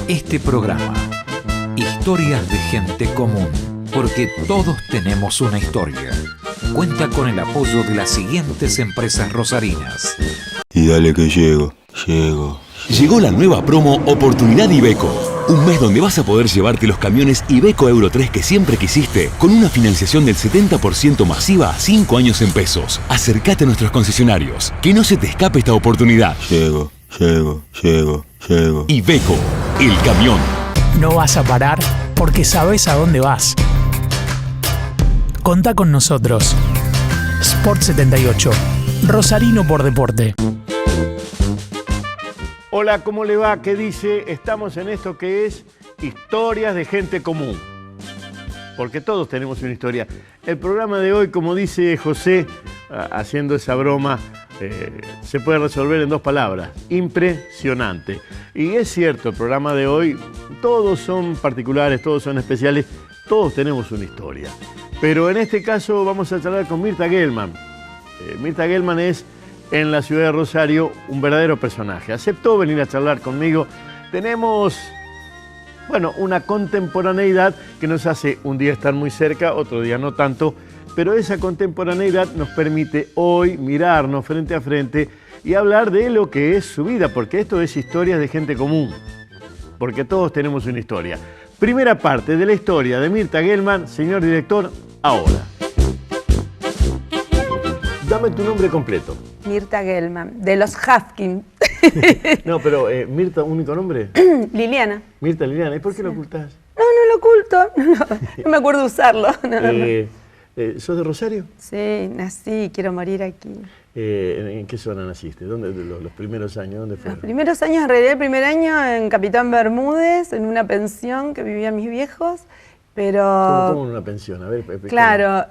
Este programa, Historias de Gente Común, porque todos tenemos una historia, cuenta con el apoyo de las siguientes empresas rosarinas. Y dale que llego. Llegó la nueva promo Oportunidad Iveco. Un mes donde vas a poder llevarte los camiones Iveco Euro 3 que siempre quisiste, con una financiación del 70% masiva a 5 años en pesos. Acércate a nuestros concesionarios. Que no se te escape esta oportunidad. Llego. Iveco, el camión. No vas a parar porque sabes a dónde vas. Contá con nosotros. Sport 78. Rosarino por deporte. Hola, ¿cómo le va? ¿Qué dice? Estamos en esto que es Historias de Gente Común. Porque todos tenemos una historia. El programa de hoy, como dice José, haciendo esa broma, se puede resolver en 2 palabras: impresionante. Y es cierto, el programa de hoy, todos son particulares, todos son especiales, todos tenemos una historia. Pero en este caso vamos a charlar con Mirta Gelman. Mirta Gelman es, en la ciudad de Rosario, un verdadero personaje. Aceptó venir a charlar conmigo. Tenemos, bueno, una contemporaneidad que nos hace un día estar muy cerca, otro día no tanto, pero esa contemporaneidad nos permite hoy mirarnos frente a frente y hablar de lo que es su vida, porque esto es Historias de Gente Común, porque todos tenemos una historia. Primera parte de la historia de Mirta Gelman, señor director, ahora. Dame tu nombre completo. Mirta Gelman, de los Hafkin. No, pero Mirta, ¿único nombre? Liliana. Mirta Liliana, ¿y por qué lo ocultás? No lo oculto, no me acuerdo usarlo. ¿Sos de Rosario? Sí, nací, quiero morir aquí. ¿En qué zona naciste? ¿Dónde los primeros años? ¿Dónde fueron? Los primeros años, en realidad el primer año en Capitán Bermúdez, en una pensión que vivían mis viejos, pero... ¿Cómo en una pensión? A ver, claro,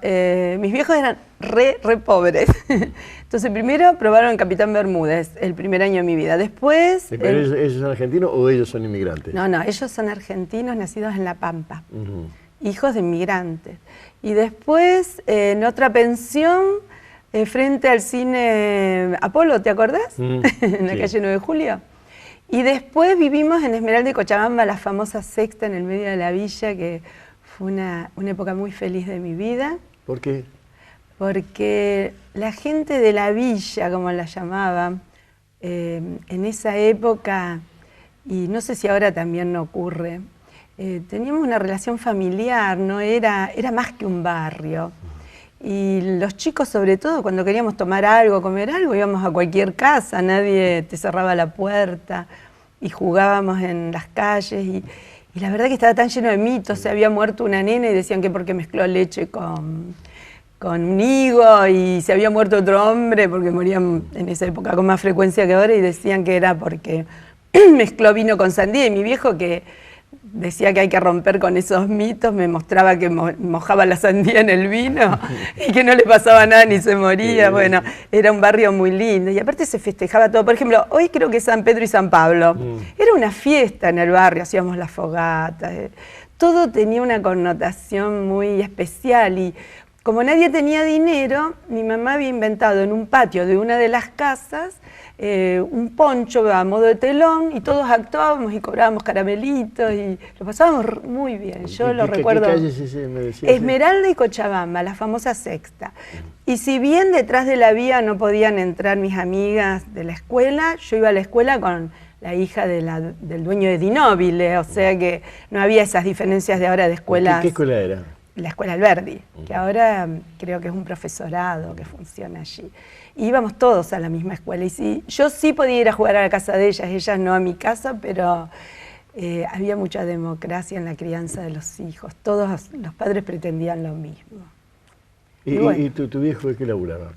mis viejos eran re pobres. Entonces primero probaron en Capitán Bermúdez, el primer año de mi vida. Después... ¿Pero ellos son argentinos o ellos son inmigrantes? No, ellos son argentinos nacidos en La Pampa, hijos de inmigrantes. Y después en otra pensión, frente al cine Apolo, ¿te acordás? En la calle 9 de Julio. Y después vivimos en Esmeralda y Cochabamba, la famosa sexta en el medio de la villa, que fue una época muy feliz de mi vida. ¿Por qué? Porque la gente de la villa, como la llamaban, en esa época, y no sé si ahora también no ocurre, teníamos una relación familiar, no era más que un barrio. Y los chicos, sobre todo, cuando queríamos tomar algo, comer algo, íbamos a cualquier casa, nadie te cerraba la puerta y jugábamos en las calles. Y la verdad que estaba tan lleno de mitos. Se había muerto una nena y decían que porque mezcló leche con un higo, y se había muerto otro hombre porque morían en esa época con más frecuencia que ahora, y decían que era porque mezcló vino con sandía. Y mi viejo, que decía que hay que romper con esos mitos, me mostraba que mojaba la sandía en el vino y que no le pasaba nada ni se moría. Bueno, era un barrio muy lindo y aparte se festejaba todo. Por ejemplo, hoy creo que es San Pedro y San Pablo. Era una fiesta en el barrio, hacíamos las fogatas. Todo tenía una connotación muy especial y como nadie tenía dinero, mi mamá había inventado en un patio de una de las casas un poncho a modo de telón y todos actuábamos y cobrábamos caramelitos y lo pasábamos muy bien. Yo lo recuerdo. ¿Qué calle me decías? Esmeralda y Cochabamba, la famosa sexta. Y si bien detrás de la vía no podían entrar mis amigas de la escuela, yo iba a la escuela con la hija del dueño de Dinóbile, o sea que no había esas diferencias de ahora de escuelas. ¿Qué escuela era? La Escuela Alberdi, que ahora creo que es un profesorado que funciona allí. Y íbamos todos a la misma escuela. Y yo sí podía ir a jugar a la casa de ellas no a mi casa, pero había mucha democracia en la crianza de los hijos. Todos los padres pretendían lo mismo. ¿Y tu viejo de qué laburaba?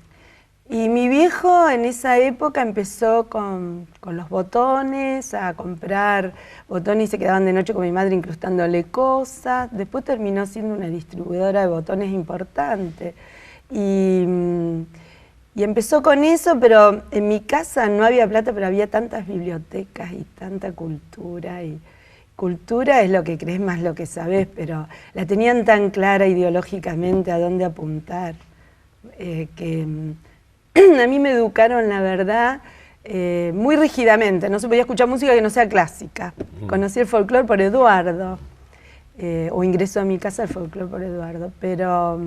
Y mi viejo en esa época empezó con los botones, a comprar botones y se quedaban de noche con mi madre incrustándole cosas. Después terminó siendo una distribuidora de botones importante. Y empezó con eso, pero en mi casa no había plata, pero había tantas bibliotecas y tanta cultura. Y cultura es lo que crees más lo que sabés, pero la tenían tan clara ideológicamente a dónde apuntar, que... A mí me educaron, la verdad, muy rígidamente, no se podía escuchar música que no sea clásica. Conocí el folclore por Eduardo, o ingresó a mi casa el folclore por Eduardo, pero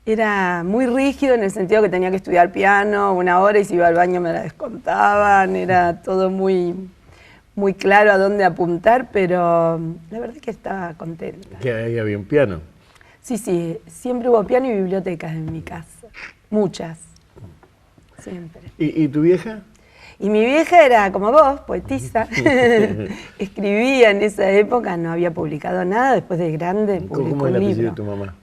era muy rígido en el sentido que tenía que estudiar piano 1 hora y si iba al baño me la descontaban, era todo muy, muy claro a dónde apuntar, pero la verdad es que estaba contenta. ¿Que ahí había un piano? Sí, sí, siempre hubo piano y bibliotecas en mi casa, muchas, siempre. ¿Y tu vieja? Y mi vieja era como vos, poetisa, escribía en esa época, no había publicado nada, después de grande publicó ¿Cómo es un el apellido libro. de tu mamá?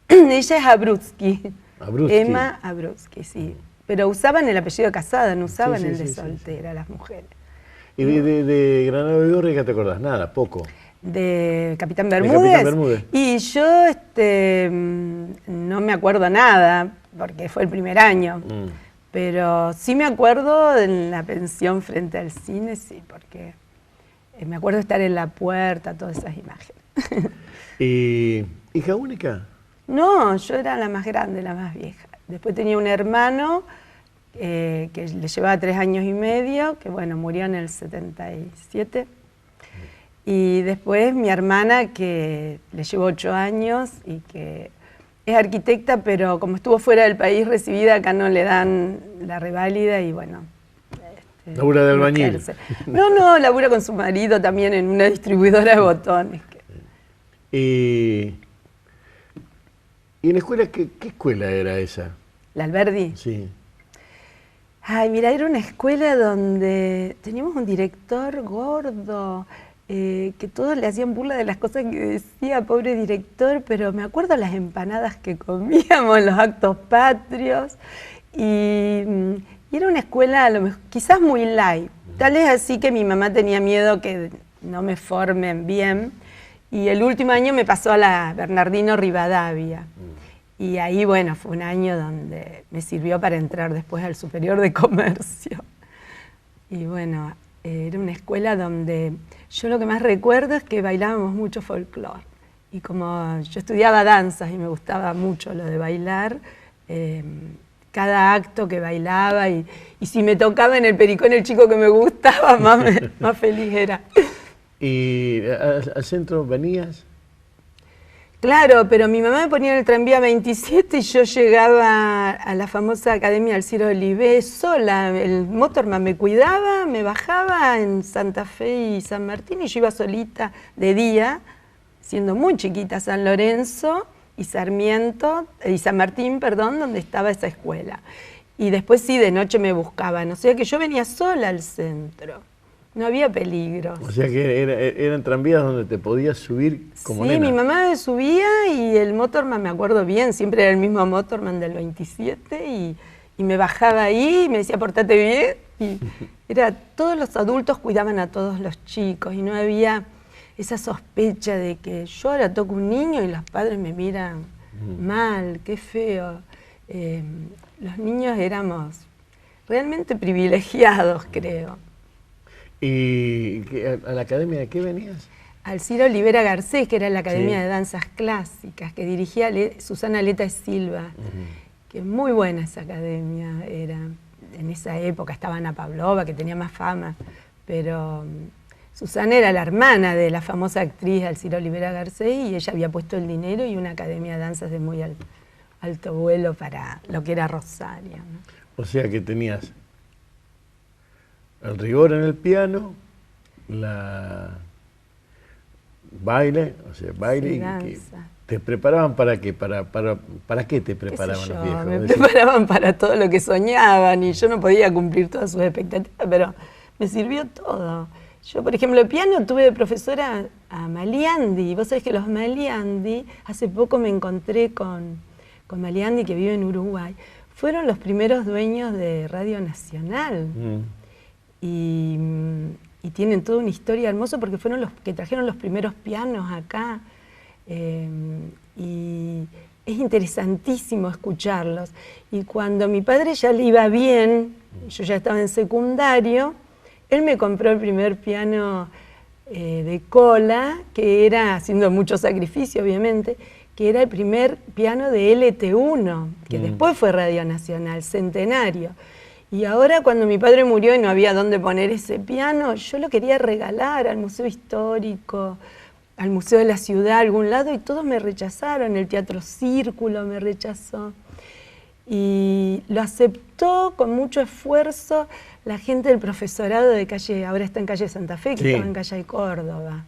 Ella es Abrutsky. Abrutsky. Emma Abrutsky, sí. Pero usaban el apellido de casada, no usaban Sí, sí, el de sí, sí, soltera, las mujeres. ¿Y de Granado de Gorri qué te acordás? Nada, poco. De Capitán De Bermúdez. Capitán Bermúdez. Y yo no me acuerdo nada, porque fue el primer año. Pero sí me acuerdo en la pensión frente al cine, sí, porque me acuerdo estar en la puerta, todas esas imágenes. ¿Y hija única? No, yo era la más grande, la más vieja. Después tenía un hermano que le llevaba 3 años y medio, que bueno, murió en el 77. Y después mi hermana, que le llevó 8 años y que es arquitecta, pero como estuvo fuera del país recibida, acá no le dan la reválida y bueno. ¿Labura de albañil? ejerce. No, labura con su marido también en una distribuidora de botones. ¿Y en la escuela, qué escuela era esa? ¿La Alberdi? Sí. Ay, mira, era una escuela donde teníamos un director gordo, que todos le hacían burla de las cosas que decía, pobre director, pero me acuerdo las empanadas que comíamos en los actos patrios, y era una escuela quizás muy light, tal es así que mi mamá tenía miedo que no me formen bien, y el último año me pasó a la Bernardino Rivadavia. Y ahí, bueno, fue un año donde me sirvió para entrar después al Superior de Comercio. Y bueno, era una escuela donde yo lo que más recuerdo es que bailábamos mucho folclore. Y como yo estudiaba danzas y me gustaba mucho lo de bailar, cada acto que bailaba y si me tocaba en el pericón el chico que me gustaba, más feliz era. ¿Y al centro venías? Claro, pero mi mamá me ponía en el tranvía 27 y yo llegaba a la famosa Academia Alciro Olivé sola. El motorman me cuidaba, me bajaba en Santa Fe y San Martín y yo iba solita de día, siendo muy chiquita, a San Lorenzo y Sarmiento, y San Martín, perdón, donde estaba esa escuela. Y después sí, de noche me buscaban. O sea que yo venía sola al centro. No había peligro. O sea que eran tranvías donde te podías subir como nena. Sí, mi mamá me subía y el motorman, me acuerdo bien, siempre era el mismo motorman del 27 y me bajaba ahí y me decía, portate bien. Y todos los adultos cuidaban a todos los chicos y no había esa sospecha de que yo ahora toco un niño y los padres me miran mal, qué feo. Los niños éramos realmente privilegiados, creo. ¿Y a la academia de qué venías? Al Ciro Olivera Garcés, que era la Academia Sí. de Danzas Clásicas, que dirigía Susana Leta Silva, que muy buena esa academia era. En esa época estaba Ana Pavlova, que tenía más fama, pero Susana era la hermana de la famosa actriz Alcira Olivera Garcés y ella había puesto el dinero y una academia de danzas de muy alto vuelo para lo que era Rosario, ¿no? O sea que tenías el rigor en el piano, baile, Sí, y danza. ¿te preparaban para qué? ¿Para qué te ¿Qué sé preparaban yo? los viejos? Me Es decir, preparaban para todo lo que soñaban y yo no podía cumplir todas sus expectativas, pero me sirvió todo. Yo, por ejemplo, el piano tuve de profesora a Maliandi. Vos sabés que los Maliandi, hace poco me encontré con Maliandi, que vive en Uruguay. Fueron los primeros dueños de Radio Nacional. Y tienen toda una historia hermosa porque fueron los que trajeron los primeros pianos acá. Y es interesantísimo escucharlos. Y cuando a mi padre ya le iba bien, yo ya estaba en secundario, él me compró el primer piano de cola, que era, haciendo mucho sacrificio obviamente, que era el primer piano de LT1, que después fue Radio Nacional, centenario. Y ahora cuando mi padre murió y no había dónde poner ese piano, yo lo quería regalar al Museo Histórico, al Museo de la Ciudad, a algún lado, y todos me rechazaron. El Teatro Círculo me rechazó. Y lo aceptó con mucho esfuerzo la gente del profesorado de calle, ahora está en calle Santa Fe, que Sí. estaba en calle de Córdoba.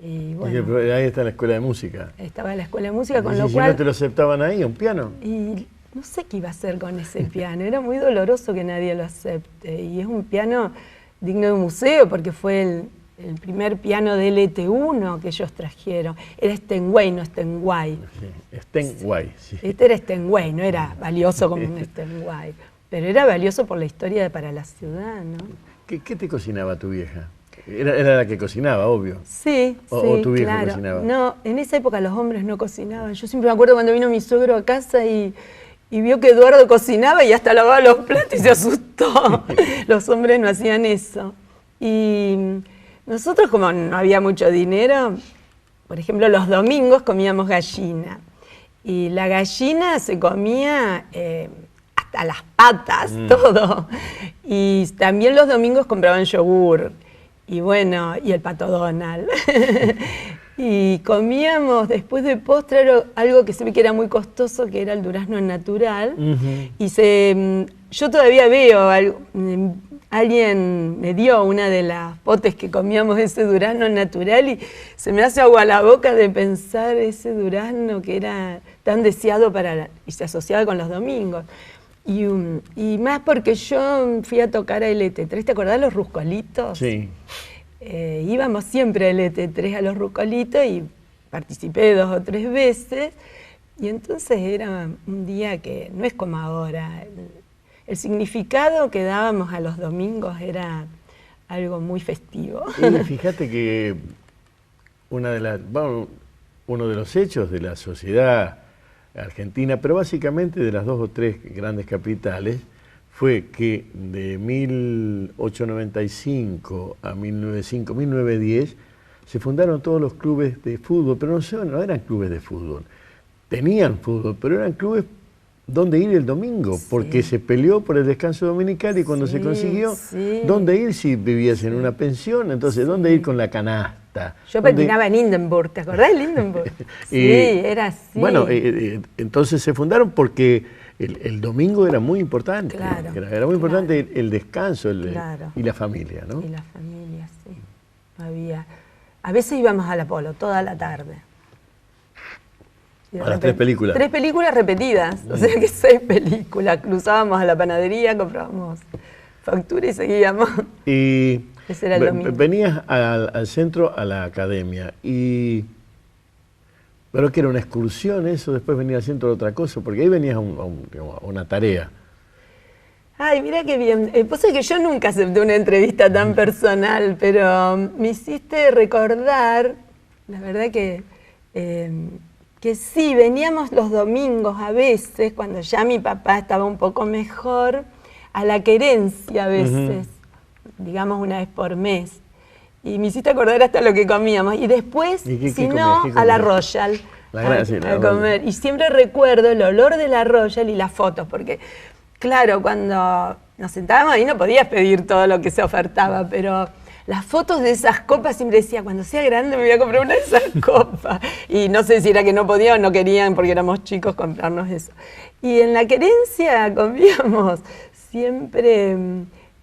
Y bueno, Porque ahí está la escuela de música. estaba en la escuela de música, con Y lo si cual... no te lo aceptaban ahí, un piano. Y no sé qué iba a hacer con ese piano, era muy doloroso que nadie lo acepte. Y es un piano digno de un museo porque fue el primer piano de LT1 que ellos trajeron. Era Steinway, no Steinway. Sí. Steinway, sí. Este era Steinway, no era valioso como un Steinway, pero era valioso por la historia para la ciudad, ¿no? ¿Qué te cocinaba tu vieja? Era la que cocinaba, obvio. Sí, O sí, tu viejo claro. cocinaba. No, en esa época los hombres no cocinaban. Yo siempre me acuerdo cuando vino mi suegro a casa y vio que Eduardo cocinaba y hasta lavaba los platos y se asustó. Los hombres no hacían eso. Y nosotros, como no había mucho dinero, por ejemplo, los domingos comíamos gallina. Y la gallina se comía hasta las patas, todo. Y también los domingos compraban yogur. Y bueno, y el Pato Donald. Y comíamos después de postre algo que se ve que era muy costoso, que era el durazno natural. Y yo todavía veo, alguien me dio una de las potes que comíamos ese durazno natural y se me hace agua a la boca de pensar ese durazno que era tan deseado y se asociaba con los domingos. Y más porque yo fui a tocar a LT3, ¿te acordás los ruscolitos? Sí. Íbamos siempre a LT3 a los ruscolitos y participé 2 o 3 veces. Y entonces era un día que no es como ahora. El significado que dábamos a los domingos era algo muy festivo. Y fíjate que uno de los hechos de la sociedad argentina, pero básicamente de las 2 o 3 grandes capitales, fue que de 1895 a 1905, 1910, se fundaron todos los clubes de fútbol, pero no eran clubes de fútbol. Tenían fútbol, pero eran clubes donde ir el domingo, porque se peleó por el descanso dominical y cuando se consiguió, ¿dónde ir si vivías en una pensión? Entonces, ¿dónde ir con la canasta? Yo patinaba en Hindenburg, ¿te acordás de Hindenburg? Sí, era así. Bueno, entonces se fundaron porque el domingo era muy importante. Claro, Era muy importante el descanso Claro. y la familia, ¿no? Y la familia, sí. A veces íbamos al Apolo toda la tarde. A las 3 películas. 3 películas repetidas, o sea que 6 películas. Cruzábamos a la panadería, comprábamos factura y seguíamos. Y Ese era el domingo. venías al centro, a la academia, pero que era una excursión eso, después venía al centro de otra cosa, porque ahí venías a una tarea. Ay, mira qué bien. Pues es que yo nunca acepté una entrevista tan personal, pero me hiciste recordar, la verdad que sí, veníamos los domingos a veces, cuando ya mi papá estaba un poco mejor, a la Querencia a veces, digamos una vez por mes. Y me hiciste acordar hasta lo que comíamos. Y después, si no, a la Royal, a comer. Y siempre recuerdo el olor de la Royal y las fotos, porque claro, cuando nos sentábamos ahí no podías pedir todo lo que se ofertaba, pero las fotos de esas copas siempre decía, cuando sea grande me voy a comprar una de esas copas. Y no sé si era que no podían o no querían, porque éramos chicos, comprarnos eso. Y en la Querencia comíamos siempre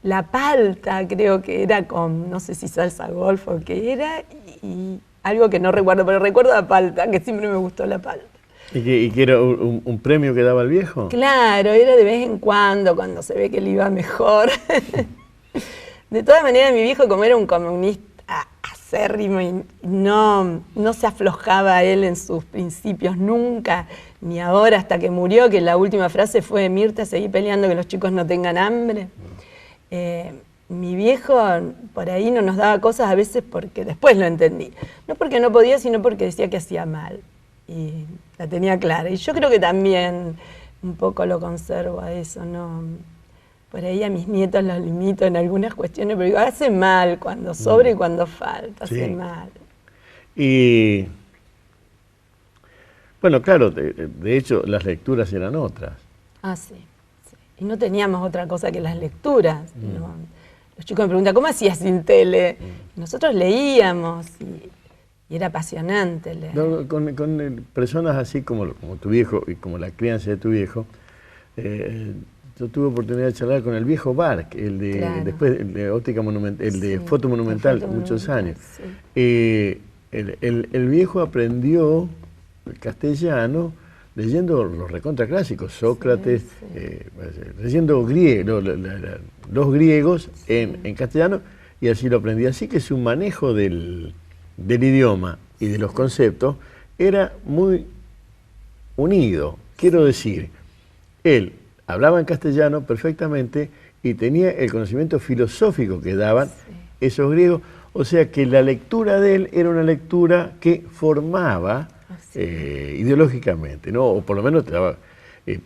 la palta, creo que era con, no sé si salsa golf o qué era, y algo que no recuerdo, pero recuerdo la palta, que siempre me gustó la palta. ¿Y que era un premio que daba el viejo? Claro, era de vez en cuando se ve que le iba mejor. De todas maneras, mi viejo, como era un comunista acérrimo y no se aflojaba él en sus principios nunca, ni ahora hasta que murió, que la última frase fue: Mirta, seguí peleando que los chicos no tengan hambre. Mi viejo por ahí no nos daba cosas a veces porque después lo entendí. No porque no podía, sino porque decía que hacía mal. Y la tenía clara. Y yo creo que también un poco lo conservo a eso, ¿no? Por ahí a mis nietos los limito en algunas cuestiones, pero digo, hace mal cuando sobra y cuando falta, hace mal. Y bueno, claro, de hecho las lecturas eran otras. Ah, sí. y no teníamos otra cosa que las lecturas. ¿No? Los chicos me preguntan, ¿cómo hacías sin tele? Nosotros leíamos y era apasionante leer. No, con personas así como tu viejo y como la crianza de tu viejo, yo tuve oportunidad de charlar con el viejo Barc, después el de óptica monumental, el de foto monumental, muchos años. Sí. El viejo aprendió el castellano leyendo los recontra clásicos, Sócrates, leyendo los griegos en castellano, y así lo aprendí. Así que su manejo del idioma y de los conceptos era muy unido. Quiero decir, él hablaba en castellano perfectamente y tenía el conocimiento filosófico que daban esos griegos, o sea que la lectura de él era una lectura que formaba ideológicamente, ¿no? O por lo menos te daba.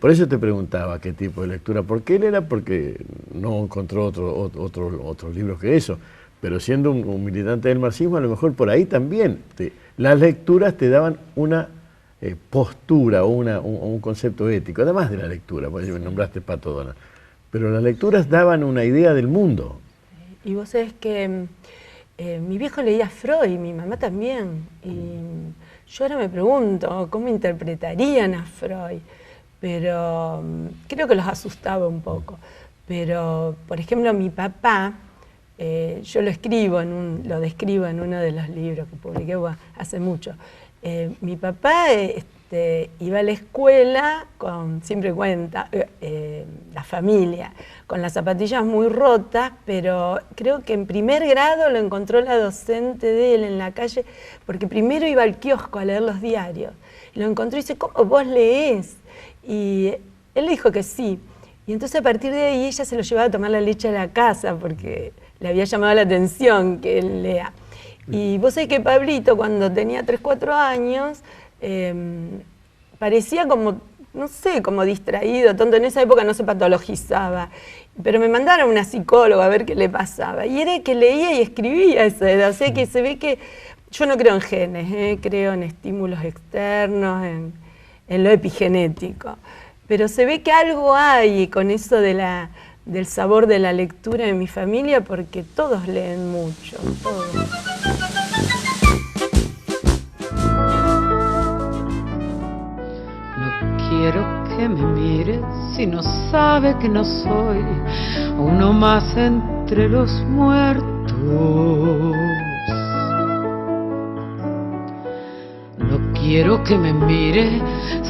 Por eso te preguntaba qué tipo de lectura, porque porque no encontró otros libros que eso, pero siendo un militante del marxismo, a lo mejor por ahí también las lecturas te daban una postura o un concepto ético, además de la lectura, porque me nombraste Pato Donald, pero las lecturas daban una idea del mundo. Y vos sabés que mi viejo leía Freud, mi mamá también, y yo ahora me pregunto cómo interpretarían a Freud, pero creo que los asustaba un poco. Pero, por ejemplo, mi papá, yo lo describo en uno de los libros que publiqué hace mucho. Mi papá iba a la escuela, siempre cuenta, la familia, con las zapatillas muy rotas, pero creo que en primer grado lo encontró la docente de él en la calle, porque primero iba al kiosco a leer los diarios. Y lo encontró y dice, ¿cómo vos leés? Y él le dijo que sí. Y entonces a partir de ahí ella se lo llevaba a tomar la leche a la casa, porque le había llamado la atención que él lea. Y vos sabés que Pablito, cuando tenía 3, 4 años, parecía como, no sé, como distraído, tonto. En esa época no se patologizaba. Pero me mandaron a una psicóloga a ver qué le pasaba. Y era que leía y escribía a esa edad. O sea que se ve que yo no creo en genes, creo en estímulos externos, en lo epigenético. Pero se ve que algo hay con eso del sabor de la lectura en mi familia, porque todos leen mucho, todos. No quiero que me mire si no sabe que no soy uno más entre los muertos. No quiero que me mire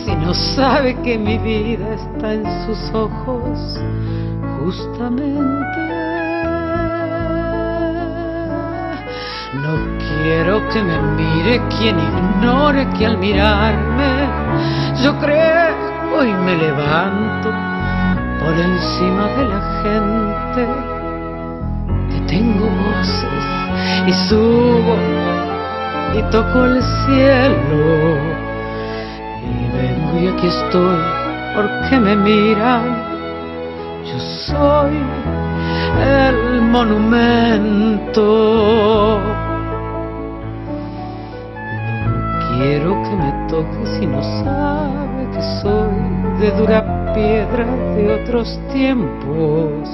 si no sabe que mi vida está en sus ojos, justamente. No quiero que me mire quien ignore que al mirarme yo crezco y me levanto por encima de la gente, que tengo voces y subo y toco el cielo, y vengo y aquí estoy porque me miran. Yo soy el monumento. No quiero que me toque si no sabe que soy de dura piedra de otros tiempos.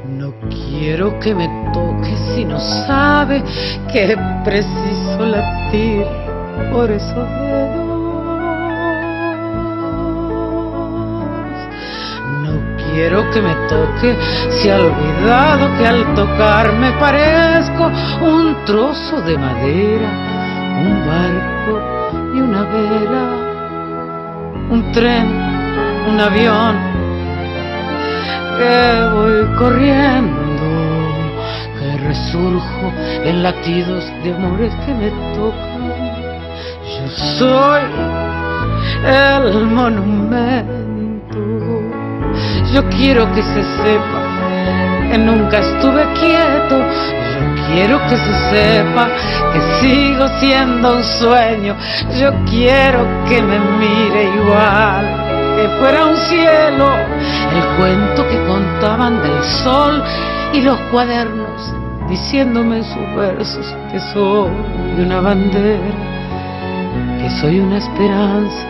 No quiero que me toque si no sabe que preciso latir por esos dedos. Quiero que me toque si ha olvidado que al tocarme parezco un trozo de madera, un barco y una vela, un tren, un avión, que voy corriendo, que resurjo en latidos de amores que me tocan. Yo soy el monumento. Yo quiero que se sepa que nunca estuve quieto. Yo quiero que se sepa que sigo siendo un sueño. Yo quiero que me mire igual, que fuera un cielo, el cuento que contaban del sol y los cuadernos diciéndome en sus versos que soy una bandera, que soy una esperanza,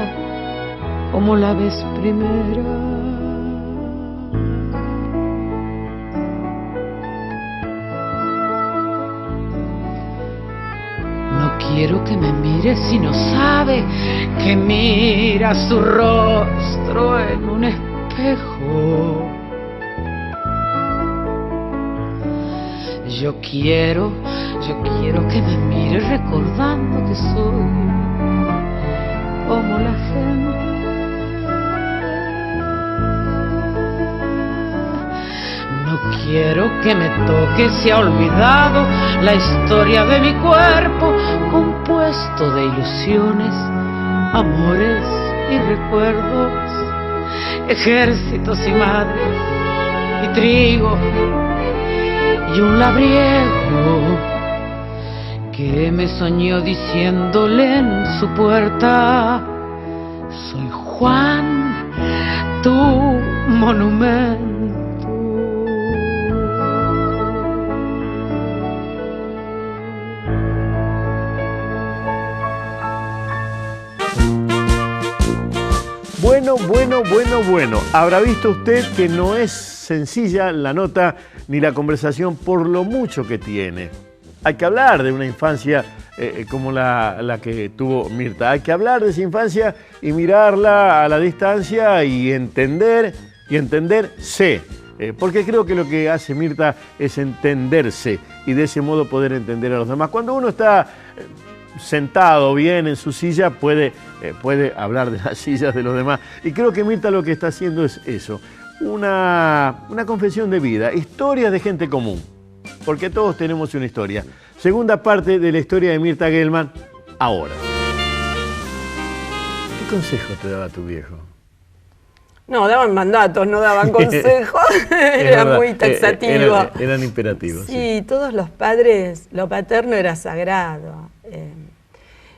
como la vez primera. No quiero que me mire si no sabe que mira su rostro en un espejo. Yo quiero que me mire recordando que soy como la gente. No quiero que me toque si ha olvidado la historia de mi cuerpo, compuesto de ilusiones, amores y recuerdos, ejércitos y madres y trigo y un labriego que me soñó diciéndole en su puerta: soy Juan, tu monumento. Bueno. Habrá visto usted que no es sencilla la nota ni la conversación por lo mucho que tiene. Hay que hablar de una infancia como la que tuvo Mirta. Hay que hablar de esa infancia y mirarla a la distancia y entenderse. Porque creo que lo que hace Mirta es entenderse y de ese modo poder entender a los demás. Cuando uno está sentado bien en su silla, puede hablar de las sillas de los demás. Y creo que Mirta lo que está haciendo es eso, una confesión de vida, historias de gente común, porque todos tenemos una historia. Segunda parte de la historia de Mirta Gellman, ahora. ¿Qué consejo te daba tu viejo? No, daban mandatos, no daban consejos. Era muy taxativo. Eran imperativos. Sí, todos los padres, lo paterno era sagrado.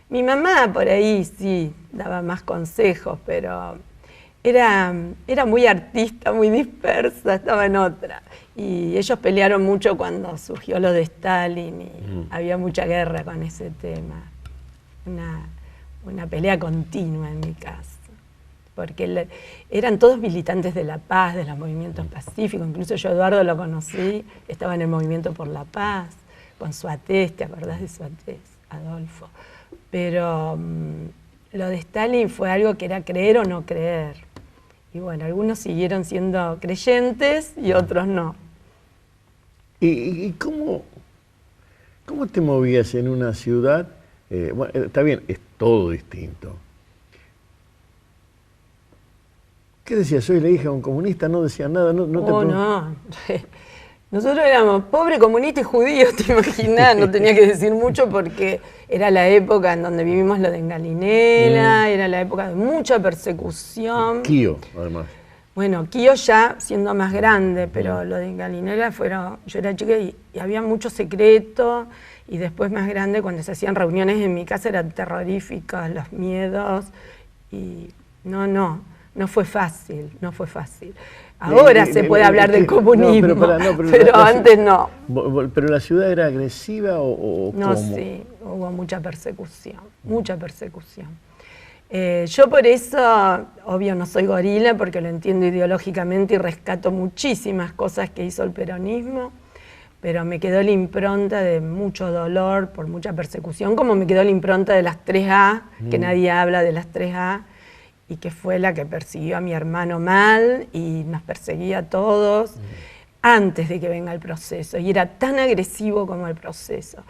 Mi mamá por ahí sí daba más consejos, pero era muy artista, muy dispersa, estaba en otra. Y ellos pelearon mucho cuando surgió lo de Stalin y había mucha guerra con ese tema. Una pelea continua en mi casa. Porque eran todos militantes de la paz, de los movimientos pacíficos. Incluso yo a Eduardo lo conocí, estaba en el Movimiento por la Paz, con Suárez, ¿te acordás de Suárez, Adolfo? Pero lo de Stalin fue algo que era creer o no creer. Y bueno, algunos siguieron siendo creyentes y otros no. ¿Y cómo te movías en una ciudad? Bueno, está bien, es todo distinto. ¿Qué decías? Soy la hija de un comunista, no decía nada, no. Nosotros éramos pobres, comunistas y judíos, te imaginás, no tenía que decir mucho porque era la época en donde vivimos lo de Engalinela, era la época de mucha persecución. Quío, además. Bueno, Quío ya siendo más grande, pero lo de Engalinela yo era chica y había mucho secreto, y después más grande cuando se hacían reuniones en mi casa eran terroríficos los miedos, y no fue fácil. Ahora se puede hablar del comunismo, pero antes no. ¿Pero la ciudad era agresiva o no, cómo? Sí, hubo mucha persecución. Yo por eso, obvio no soy gorila porque lo entiendo ideológicamente y rescato muchísimas cosas que hizo el peronismo, pero me quedó la impronta de mucho dolor por mucha persecución, como me quedó la impronta de las 3A, que nadie habla de las 3A, y que fue la que persiguió a mi hermano mal y nos perseguía a todos antes de que venga el proceso. Y era tan agresivo como el proceso.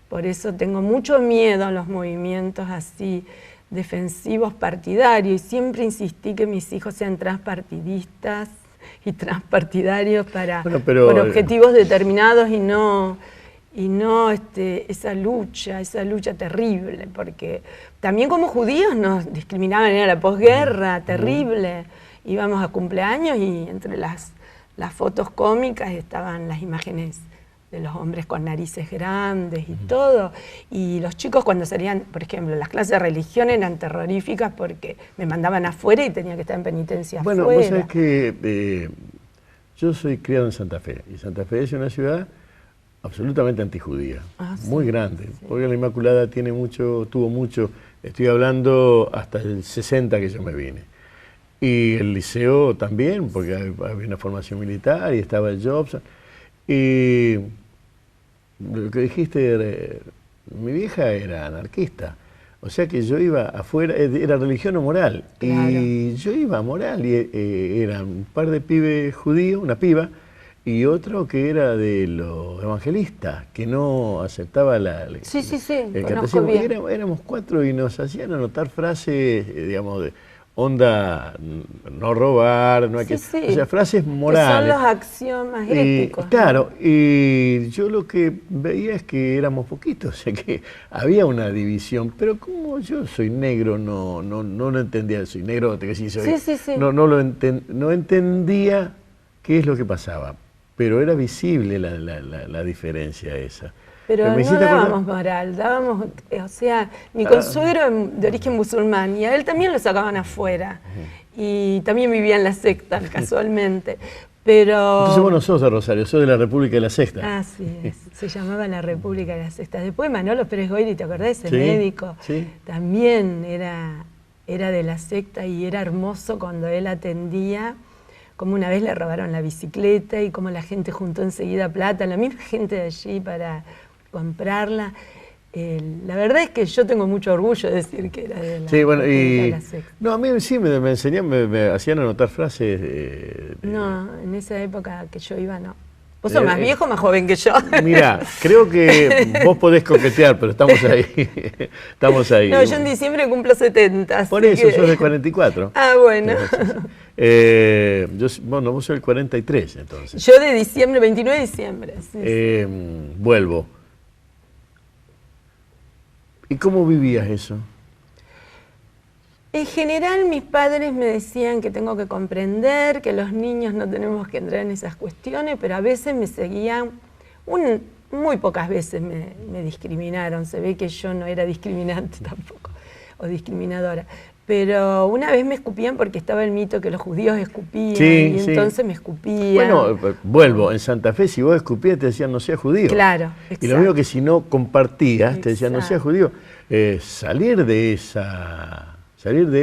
Por eso tengo mucho miedo a los movimientos así defensivos partidarios. Y siempre insistí que mis hijos sean transpartidistas y transpartidarios por objetivos determinados y no esa lucha terrible, porque también como judíos nos discriminaban, era la posguerra, terrible. Íbamos a cumpleaños y entre las fotos cómicas estaban las imágenes de los hombres con narices grandes y todo. Y los chicos cuando salían, por ejemplo, las clases de religión eran terroríficas porque me mandaban afuera y tenía que estar en penitencia afuera. Bueno, vos sabés que yo soy criado en Santa Fe, y Santa Fe es una ciudad absolutamente antijudía, muy grande, sí. Porque la Inmaculada tuvo mucho, estoy hablando hasta el 60 que yo me vine. Y el liceo también, porque había una formación militar y estaba el Jobson. Y lo que dijiste, mi vieja era anarquista. O sea que yo iba afuera, era religión o moral. Claro. Y yo iba a moral y eran un par de pibes judíos, una piba, y otro que era de los evangelistas, que no aceptaba el catecismo. Éramos 4 y nos hacían anotar frases, digamos, de onda, no robar, no hay o sea, frases morales. Que son los axiomas éticos. Claro, y yo lo que veía es que éramos poquitos, o sea que había una división, pero como yo soy negro, no lo entendía, soy negro, no entendía qué es lo que pasaba. Pero era visible la diferencia esa. Pero no dábamos moral, dábamos, o sea, mi consuegro de origen musulmán y a él también lo sacaban afuera. Y también vivía en la secta, casualmente. Pero... Entonces vos no sos de Rosario, sos de la República de la Secta. Así es, se llamaba la República de la Secta. Después Manolo Pérez Goyri, ¿te acordás? El médico, también era de la secta y era hermoso cuando él atendía. Como una vez le robaron la bicicleta y como la gente juntó enseguida plata, la misma gente de allí para comprarla. La verdad es que yo tengo mucho orgullo de decir que era de la secta. No, a mí sí me enseñaban, me hacían anotar frases. No, en esa época que yo iba, no. ¿Vos sos más viejo o más joven que yo? Mirá, creo que vos podés coquetear, pero estamos ahí. Estamos ahí. No, yo en diciembre cumplo 70. Por eso, sos de 44. Ah, bueno. Vos sos el 43, entonces. Yo de diciembre, 29 de diciembre. Vuelvo. ¿Y cómo vivías eso? En general mis padres me decían que tengo que comprender, que los niños no tenemos que entrar en esas cuestiones, pero a veces me seguían, muy pocas veces me discriminaron, se ve que yo no era discriminante tampoco, o discriminadora. Pero una vez me escupían porque estaba el mito que los judíos escupían y entonces me escupían. Bueno, vuelvo, en Santa Fe si vos escupías te decían no seas judío. Claro, exacto. Y lo mismo que si no compartías te decían no seas judío. Salir de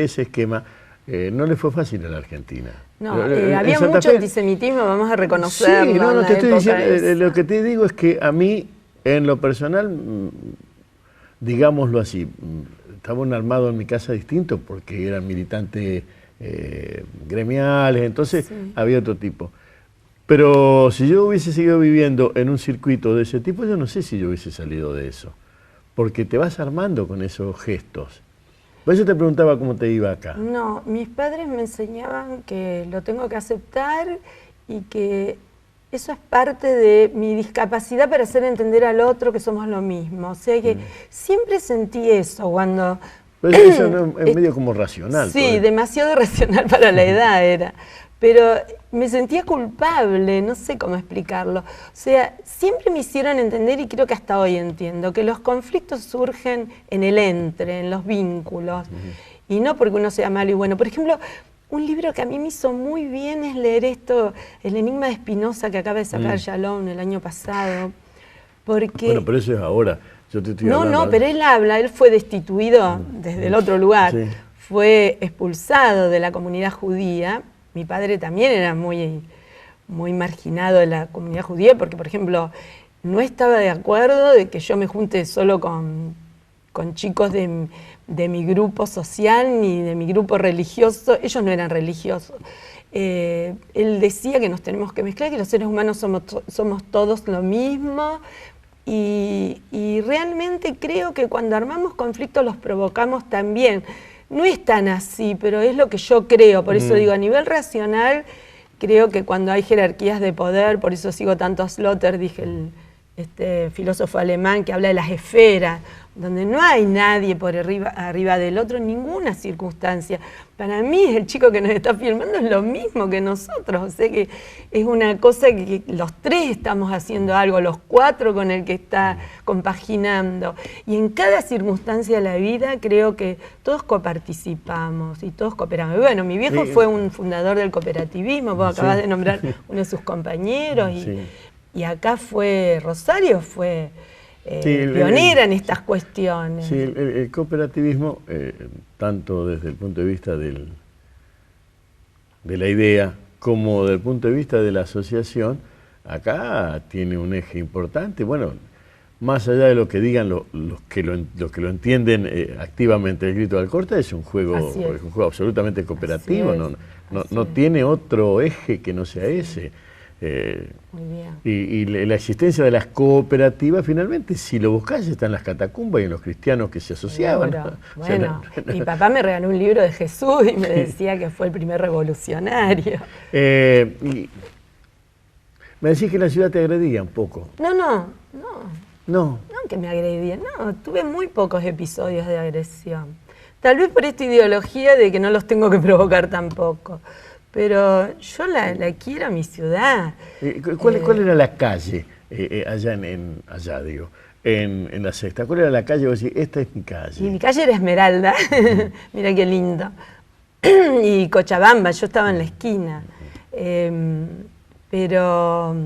ese esquema no le fue fácil a la Argentina. No, había mucho antisemitismo, vamos a reconocerlo. Sí, no te estoy diciendo, lo que te digo es que a mí, en lo personal, digámoslo así, estaban armados en mi casa distinto porque eran militantes gremiales, entonces había otro tipo. Pero si yo hubiese seguido viviendo en un circuito de ese tipo, yo no sé si yo hubiese salido de eso, porque te vas armando con esos gestos. Por eso te preguntaba cómo te iba acá. No, mis padres me enseñaban que lo tengo que aceptar y que eso es parte de mi discapacidad para hacer entender al otro que somos lo mismo. O sea que siempre sentí eso cuando... Pero eso es medio como racional. Sí, demasiado racional para la edad era. Pero me sentía culpable, no sé cómo explicarlo. O sea, siempre me hicieron entender, y creo que hasta hoy entiendo, que los conflictos surgen en el en los vínculos, y no porque uno sea malo y bueno. Por ejemplo, un libro que a mí me hizo muy bien es leer esto, El enigma de Spinoza, que acaba de sacar Shalom el año pasado. Porque... Bueno, pero eso es ahora. Yo te estoy hablando, no, pero él fue destituido desde el otro lugar. Fue expulsado de la comunidad judía. Mi padre también era muy marginado de la comunidad judía porque, por ejemplo, no estaba de acuerdo de que yo me junte solo con chicos de mi grupo social ni de mi grupo religioso. Ellos no eran religiosos. Él decía que nos tenemos que mezclar, que los seres humanos somos todos lo mismo. Y realmente creo que cuando armamos conflictos los provocamos también. No es tan así, pero es lo que yo creo. Por eso digo, a nivel racional, creo que cuando hay jerarquías de poder, por eso sigo tanto a Sloterdijk, este filósofo alemán que habla de las esferas, donde no hay nadie por arriba del otro en ninguna circunstancia. Para mí el chico que nos está filmando es lo mismo que nosotros, o sea que es una cosa que los tres estamos haciendo algo, los cuatro con el que está compaginando. Y en cada circunstancia de la vida creo que todos coparticipamos y todos cooperamos. Y bueno, mi viejo fue un fundador del cooperativismo, vos acabás de nombrar uno de sus compañeros, y acá Rosario fue... pionera en estas cuestiones. Sí, el cooperativismo, tanto desde el punto de vista del de la idea como desde el punto de vista de la asociación, acá tiene un eje importante. Bueno, más allá de lo que digan los que lo entienden activamente, el grito del corte es un juego absolutamente cooperativo, no tiene otro eje que no sea ese. Muy bien. Y la existencia de las cooperativas, finalmente, si lo buscás, está en las catacumbas y en los cristianos que se asociaban. Seguro. Bueno, mi papá me regaló un libro de Jesús y me decía que fue el primer revolucionario. Y me decís que la ciudad te agredía un poco. No que me agredía, no, tuve muy pocos episodios de agresión. Tal vez por esta ideología de que no los tengo que provocar tampoco. Pero yo la quiero a mi ciudad. ¿Cuál era la calle allá en la Sexta? ¿Cuál era la calle? Vos decís, esta es mi calle. Y mi calle era Esmeralda, mira qué lindo. Y Cochabamba, yo estaba en la esquina. Pero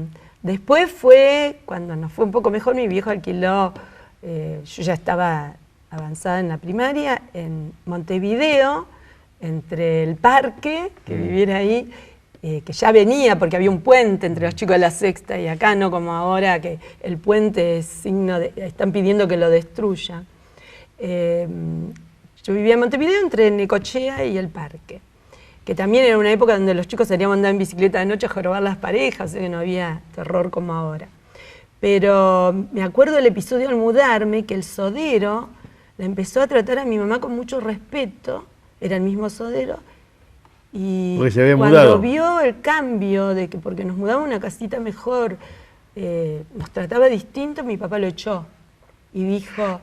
después fue, cuando nos fue un poco mejor, mi viejo alquiló, yo ya estaba avanzada en la primaria, en Montevideo, entre el parque, que viviera ahí, que ya venía porque había un puente entre los chicos de la Sexta y acá, no como ahora que el puente es signo de, están pidiendo que lo destruya. Yo vivía en Montevideo entre Necochea y el parque, que también era una época donde los chicos salíamos a andar en bicicleta de noche a jorobar las parejas, o sea que no había terror como ahora. Pero me acuerdo del episodio al mudarme, que el sodero la empezó a tratar a mi mamá con mucho respeto, era el mismo sodero, y porque se había cuando mudado. vio el cambio de que porque nos mudaba a una casita mejor, nos trataba distinto, mi papá lo echó y dijo,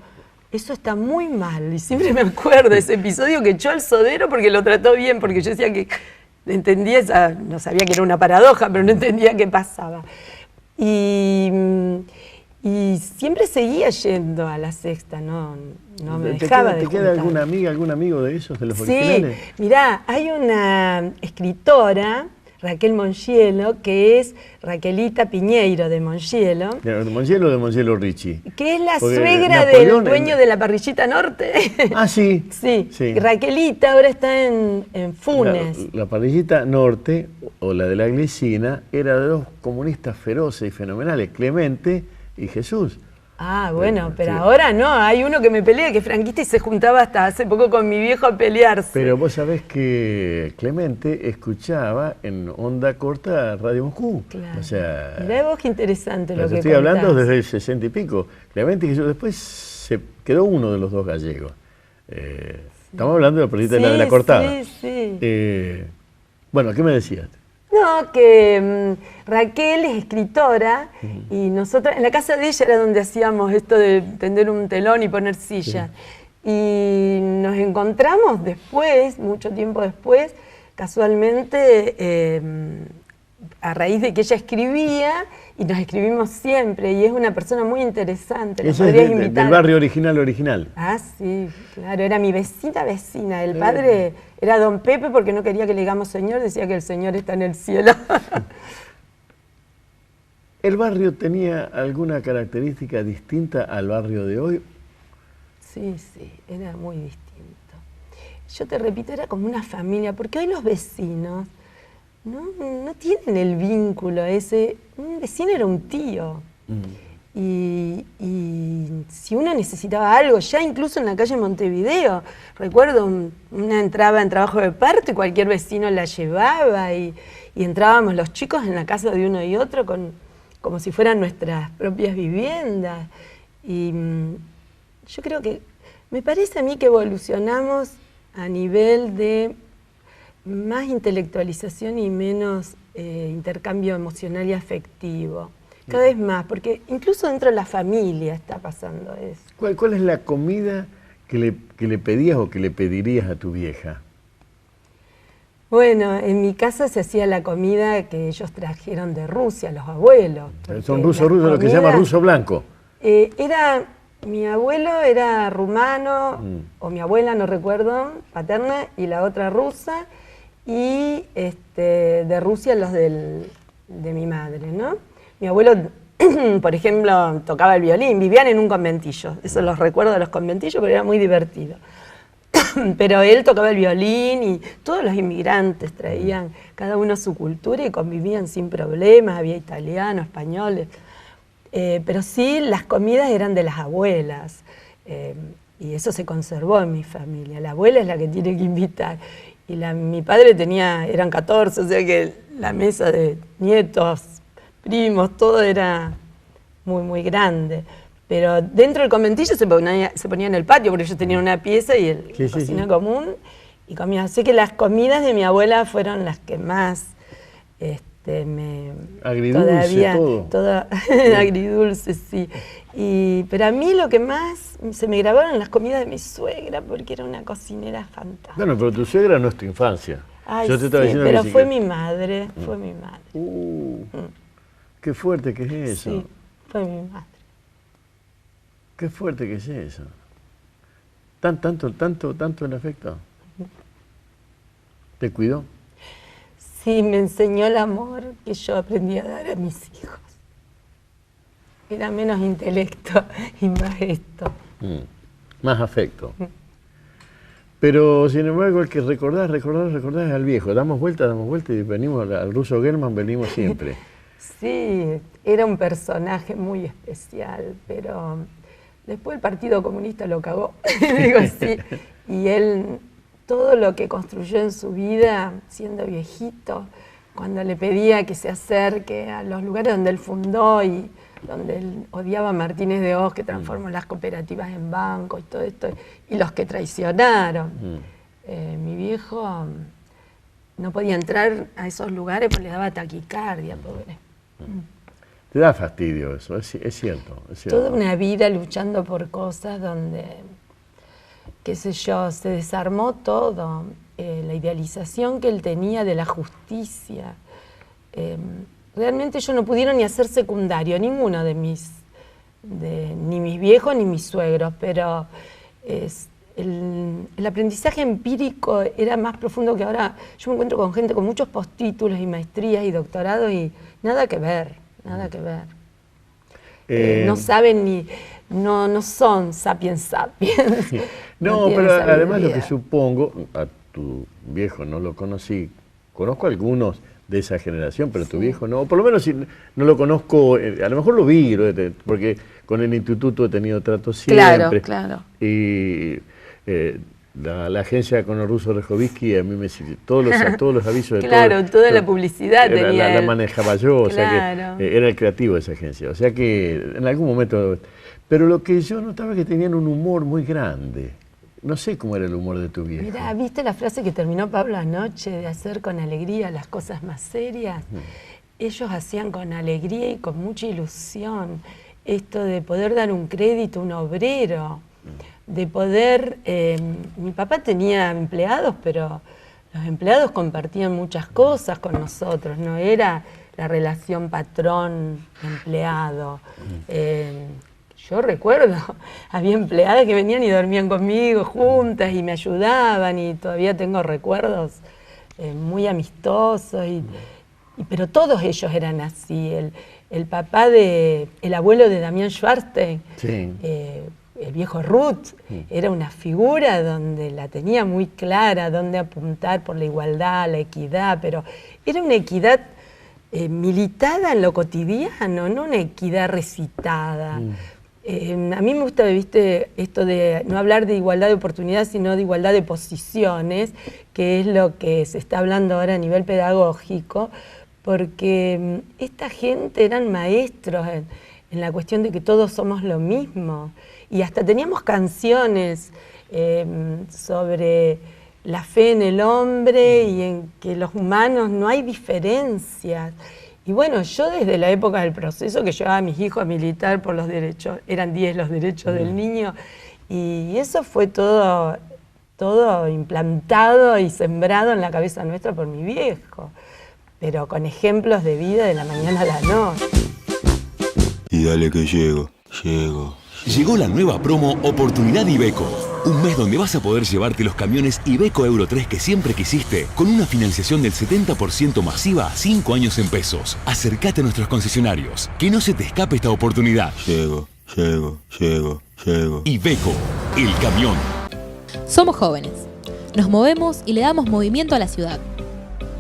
eso está muy mal. Y siempre me acuerdo de ese episodio que echó al sodero porque lo trató bien, porque yo decía que entendía no sabía que era una paradoja, pero no entendía qué pasaba. Y siempre seguía yendo a la Sexta, no me dejaba de ¿Te juntar. queda alguna amiga, algún amigo de esos, de los originales? Sí, mirá, hay una escritora, Raquel Mongielo, que es Raquelita Piñeiro de Mongielo. ¿De Mongielo o de Mongielo Ricci? Que es la Porque suegra Napoleón del dueño de la Parrillita Norte. Ah, sí. Sí. Sí. Y Raquelita ahora está en Funes. La Parrillita Norte, o la de la Glicina, era de dos comunistas feroces y fenomenales, Clemente y Jesús. Ah, bueno, pero sí. ahora no, hay uno que me pelea, que es franquista y se juntaba hasta hace poco con mi viejo a pelearse. Pero vos sabés que Clemente escuchaba en onda corta Radio Moscú. Claro. O sea, Mirá vos qué interesante lo que estoy hablando contás. desde el 60 y pico. Clemente y Jesús, después se quedó uno de los dos gallegos. Estamos hablando de la Parrillita de la cortada. Sí. Bueno, ¿qué me decías? No, que Raquel es escritora y nosotros, en la casa de ella era donde hacíamos esto de tender un telón y poner sillas. Sí. Y nos encontramos después, mucho tiempo después, casualmente, a raíz de que ella escribía, y nos escribimos siempre, y es una persona muy interesante. Ella es del barrio original. Ah, sí, claro, era mi vecina. El padre era don Pepe porque no quería que le digamos señor, decía que el señor está en el cielo. ¿El barrio tenía alguna característica distinta al barrio de hoy? Sí, era muy distinto. Yo te repito, era como una familia, porque hoy los vecinos no tienen el vínculo ese. Un vecino era un tío. Y si uno necesitaba algo, ya incluso en la calle Montevideo, recuerdo, una entraba en trabajo de parto y cualquier vecino la llevaba y entrábamos los chicos en la casa de uno y otro como si fueran nuestras propias viviendas. Y yo creo que, me parece a mí que evolucionamos a nivel de más intelectualización y menos intercambio emocional y afectivo. Cada vez más, porque incluso dentro de la familia está pasando eso. ¿Cuál es la comida que le pedías o que le pedirías a tu vieja? Bueno, en mi casa se hacía la comida que ellos trajeron de Rusia, los abuelos. Son rusos, lo que se llama ruso blanco. Mi abuelo era rumano, o mi abuela, no recuerdo, paterna, y la otra rusa, y de Rusia los de mi madre, ¿no? Mi abuelo, por ejemplo, tocaba el violín, vivían en un conventillo, eso los recuerdo de los conventillos, pero era muy divertido. pero él tocaba el violín y todos los inmigrantes traían cada uno su cultura y convivían sin problemas, había italianos, españoles, pero sí las comidas eran de las abuelas y eso se conservó en mi familia. La abuela es la que tiene que invitar y mi padre eran 14, o sea que la mesa de nietos, primos, todo era muy, muy grande. Pero dentro del conventillo se ponía en el patio, porque ellos tenían una pieza y la cocina común, y comía. Así que las comidas de mi abuela fueron las que más agridulce, todo. Agridulce, sí. Pero a mí lo que más se me grabaron las comidas de mi suegra, porque era una cocinera fantástica. Bueno, pero tu suegra no es tu infancia. Ay, yo te estaba diciendo pero que fue mi madre, fue mi madre. Qué fuerte que es eso. Sí, fue mi madre. Qué fuerte que es eso. Tanto el afecto. ¿Te cuidó? Sí, me enseñó el amor que yo aprendí a dar a mis hijos. Era menos intelecto y más esto. Más afecto. Pero, sin embargo, el que recordás es al viejo. Damos vuelta y venimos al ruso Gelman, venimos siempre. Sí, era un personaje muy especial, pero después el Partido Comunista lo cagó, digo así, y él, todo lo que construyó en su vida, siendo viejito, cuando le pedía que se acerque a los lugares donde él fundó y donde él odiaba a Martínez de Hoz, que transformó las cooperativas en bancos y todo esto, y los que traicionaron. Mi viejo no podía entrar a esos lugares porque le daba taquicardia, pobre. Te da fastidio eso, es cierto. Toda una vida luchando por cosas donde, qué sé yo, se desarmó todo. La idealización que él tenía de la justicia. Realmente ellos no pudieron ni hacer secundario, ninguno de ni mis viejos ni mis suegros, pero el aprendizaje empírico era más profundo que ahora. Yo me encuentro con gente con muchos postítulos y maestrías y doctorados y nada que ver. No saben no son sapiens. No, pero además lo que supongo, a tu viejo no lo conocí, conozco a algunos de esa generación, pero tu viejo no, por lo menos si no lo conozco, a lo mejor lo vi, porque con el instituto he tenido trato siempre. Claro. Y la agencia con el ruso Rejovisky a mí me todos los avisos de claro, toda la publicidad tenía la manejaba yo, claro. O sea que era el creativo de esa agencia, o sea que en algún momento, pero lo que yo notaba es que tenían un humor muy grande. No sé cómo era el humor de tu viejo. Mira, ¿viste la frase que terminó Pablo anoche de hacer con alegría las cosas más serias? Ellos hacían con alegría y con mucha ilusión esto de poder dar un crédito a un obrero, de poder... mi papá tenía empleados, pero los empleados compartían muchas cosas con nosotros, no era la relación patrón-empleado. Yo recuerdo, había empleadas que venían y dormían conmigo juntas y me ayudaban y todavía tengo recuerdos muy amistosos, pero todos ellos eran así. El papá el abuelo de Damián Schwarzenegger, sí. El viejo Ruth, era una figura donde la tenía muy clara, donde apuntar por la igualdad, la equidad, pero era una equidad militada en lo cotidiano, no una equidad recitada. A mí me gusta, viste, esto de no hablar de igualdad de oportunidades, sino de igualdad de posiciones, que es lo que se está hablando ahora a nivel pedagógico, porque esta gente eran maestros en la cuestión de que todos somos lo mismo. Y hasta teníamos canciones sobre la fe en el hombre y en que los humanos no hay diferencias. Y bueno, yo desde la época del proceso que llevaba a mis hijos a militar por los derechos, eran 10 los derechos del niño, y eso fue todo implantado y sembrado en la cabeza nuestra por mi viejo, pero con ejemplos de vida de la mañana a la noche. Y dale que llego. Llegó la nueva promo Oportunidad Iveco. Un mes donde vas a poder llevarte los camiones Iveco Euro 3 que siempre quisiste, con una financiación del 70% masiva a 5 años en pesos. Acércate a nuestros concesionarios, que no se te escape esta oportunidad. Llego. Iveco, el camión. Somos jóvenes. Nos movemos y le damos movimiento a la ciudad.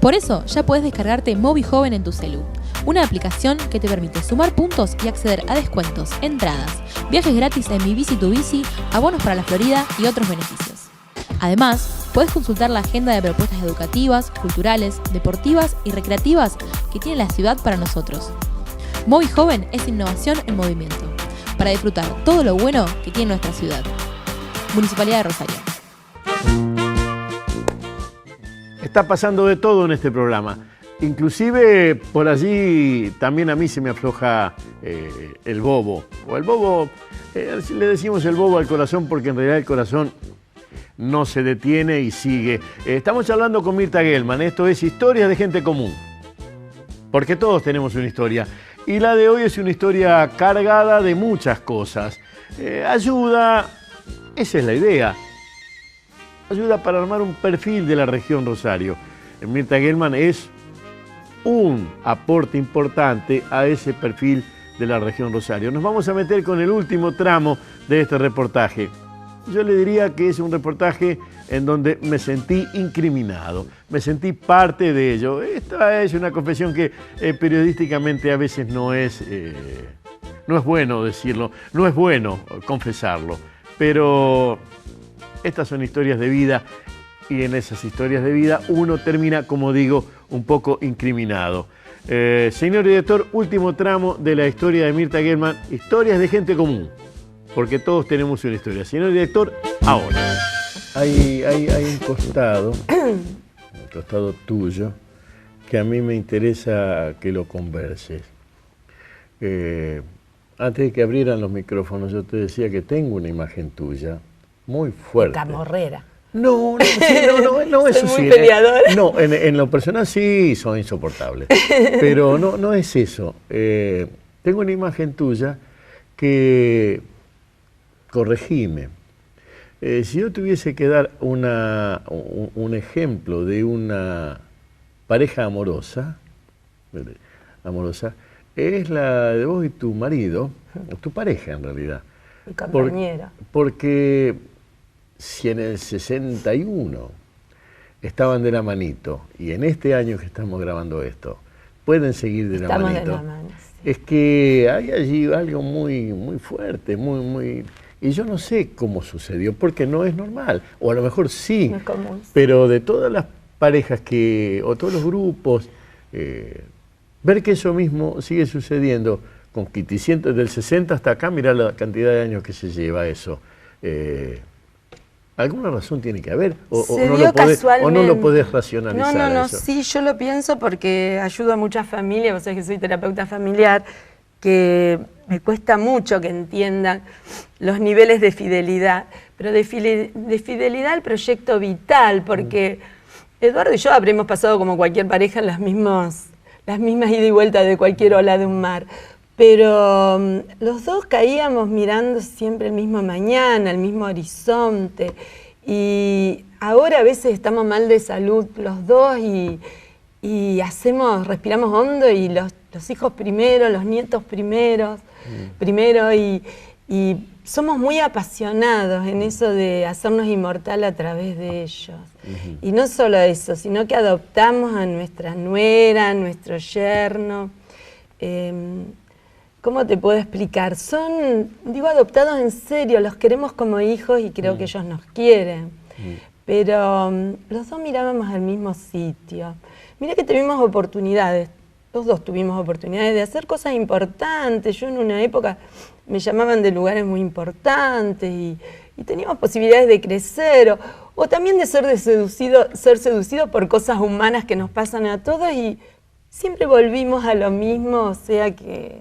Por eso ya podés descargarte Movi Joven en tu celu, una aplicación que te permite sumar puntos y acceder a descuentos, entradas, viajes gratis en Mi Bici Tu Bici, abonos para la Florida y otros beneficios. Además, podés consultar la agenda de propuestas educativas, culturales, deportivas y recreativas que tiene la ciudad para nosotros. Movi Joven es innovación en movimiento, para disfrutar todo lo bueno que tiene nuestra ciudad. Municipalidad de Rosario. Está pasando de todo en este programa. Inclusive por allí también a mí se me afloja el bobo. O el bobo, le decimos el bobo al corazón porque en realidad el corazón no se detiene y sigue. Estamos hablando con Mirta Gelman. Esto es Historias de Gente Común. Porque todos tenemos una historia. Y la de hoy es una historia cargada de muchas cosas. Ayuda, esa es la idea. Ayuda para armar un perfil de la región Rosario. Mirta Gelman es un aporte importante a ese perfil de la región Rosario. Nos vamos a meter con el último tramo de este reportaje. Yo le diría que es un reportaje en donde me sentí incriminado, me sentí parte de ello. Esta es una confesión que periodísticamente a veces no es bueno decirlo, no es bueno confesarlo, pero estas son historias de vida y en esas historias de vida uno termina, como digo, un poco incriminado. Señor director, último tramo de la historia de Mirta Gelman, Historias de Gente Común, porque todos tenemos una historia. Señor director, ahora. Hay un costado tuyo, que a mí me interesa que lo converses. Antes de que abrieran los micrófonos, yo te decía que tengo una imagen tuya muy fuerte. Camorrera. No, eso Soy sí. muy peleadora. No, en lo personal sí son insoportables. Pero no es eso. Tengo una imagen tuya que, corregime, si yo tuviese que dar un ejemplo de una pareja amorosa, es la de vos y tu marido, tu pareja en realidad. Mi compañera. Porque si en el 61 estaban de la manito y en este año que estamos grabando esto pueden seguir de la manito, estamos de la mano, sí. Es que hay allí algo muy fuerte, muy... Y yo no sé cómo sucedió, porque no es normal, o a lo mejor sí, no es común. Pero de todas las parejas o todos los grupos, ver que eso mismo sigue sucediendo con Kitty, del 60 hasta acá, mirá la cantidad de años que se lleva eso. ¿Alguna razón tiene que haber? ¿O no lo podés racionalizar? No, eso? sí, yo lo pienso porque ayudo a muchas familias, vos sabés que soy terapeuta familiar, que me cuesta mucho que entiendan los niveles de fidelidad, pero de fidelidad al proyecto vital, porque Eduardo y yo habremos pasado como cualquier pareja las mismas ida y vuelta de cualquier ola de un mar, pero los dos caíamos mirando siempre el mismo mañana, el mismo horizonte, y ahora a veces estamos mal de salud los dos y respiramos hondo y los hijos primero, los nietos primero, y somos muy apasionados en eso de hacernos inmortal a través de ellos. Y no solo eso, sino que adoptamos a nuestra nuera, a nuestro yerno. ¿Cómo te puedo explicar? Son, adoptados en serio, los queremos como hijos y creo que ellos nos quieren. Pero los dos mirábamos al mismo sitio. Mirá que tuvimos oportunidades, los dos tuvimos oportunidades de hacer cosas importantes. Yo en una época me llamaban de lugares muy importantes y teníamos posibilidades de crecer o también de ser seducidos por cosas humanas que nos pasan a todos y siempre volvimos a lo mismo, o sea que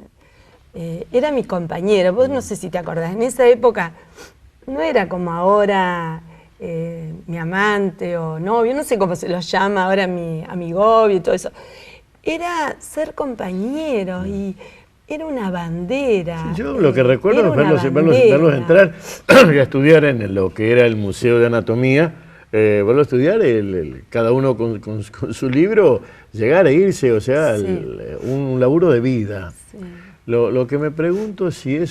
era mi compañero. Vos no sé si te acordás, en esa época no era como ahora mi amante o novio, no sé cómo se los llama ahora, mi amigovio y todo eso. Era ser compañeros y era una bandera. Sí, yo lo que recuerdo es verlos entrar a estudiar en lo que era el Museo de Anatomía, verlos estudiar, cada uno con su libro, llegar e irse, o sea, sí. Un laburo de vida. Sí. Lo que me pregunto es si